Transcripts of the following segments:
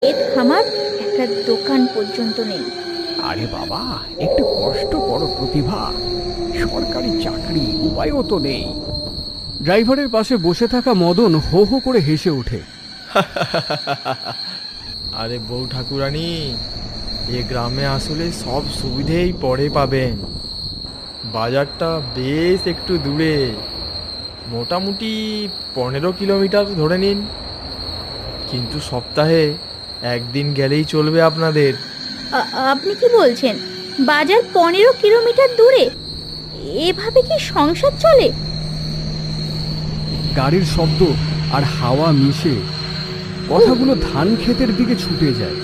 এর খামার একটা দোকান পর্যন্ত নেই। আরে বাবা, একটু কষ্ট করো প্রতিভা, সরকারি চাকরি, উপায়ও তো নেই। ড্রাইভারের পাশে বসে থাকা মদন হো হো করে হেসে ওঠে। আরে বউ ঠাকুরানী, এ গ্রামে আসলে সব সুবিধেই পরে পাবেন। বাজারটা বেশ একটু দূরে, মোটামুটি 15 কিলোমিটার ধরে নিন, কিন্তু সপ্তাহে একদিন গেলেই চলবে আপনাদের। আপনি কি বলছেন? বাজার 15 কিলোমিটার দূরে? এভাবে কি সংসার চলে? গাড়ির শব্দ আর হাওয়া মিশে কথাগুলো ধান ক্ষেতের দিকে ছুটে যায়।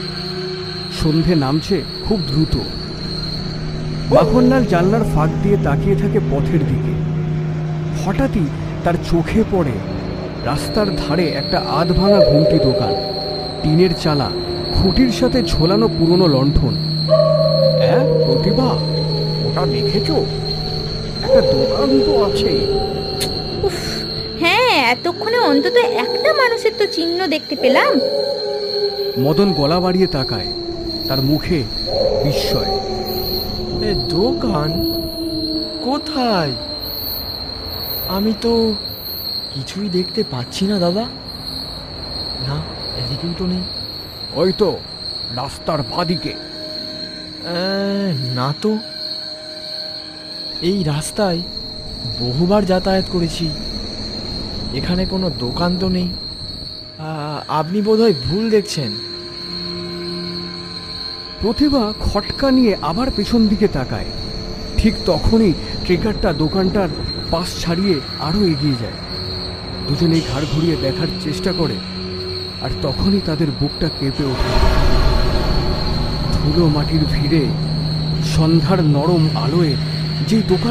সন্ধে নামছে খুব দ্রুত। মাখনলাল জানলার ফাঁক দিয়ে তাকিয়ে থাকে পথের দিকে। হঠাৎই তার চোখে পড়ে রাস্তার ধারে একটা আধ ভাঙা ঘুমটি দোকান, টিনের চালা, খুঁটির সাথে ঝোলানো পুরনো লণ্ঠন। হ্যাঁ প্রতিভা, ওটা দেখেছো? একটা দোকান তো আছে। উফ, হ্যাঁ, এতক্ষণে অন্তত একটা মানুষের তো চিহ্ন দেখতে পেলাম। মদন গলা বাড়িয়ে তাকায়, তার মুখে বিস্ময়। এ দোকান কোথায়? আমি তো কিছুই দেখতে পাচ্ছি না দাদা। না, এদিকেও তো নেই। ওই তো রাস্তার বাদিকে। না তো, এই রাস্তায় বহুবার যাতায়াত করেছি, এখানে কোনো দোকান তো নেই। আপনি বোধহয় ভুল দেখছেন। প্রতিভা খটকা নিয়ে আবার পেছন দিকে তাকায়। ঠিক তখনই ট্রেকারটা দোকানটার পাশ ছাড়িয়ে আরো এগিয়ে যায়। দুজনেই ঘাড় ঘুরিয়ে দেখার চেষ্টা করে, আর তখনই তাদের বুকটা কেঁপে ওঠে। ধুলো মাটির ভিড়ে সন্ধ্যার নরম আলোয় যেই দোকান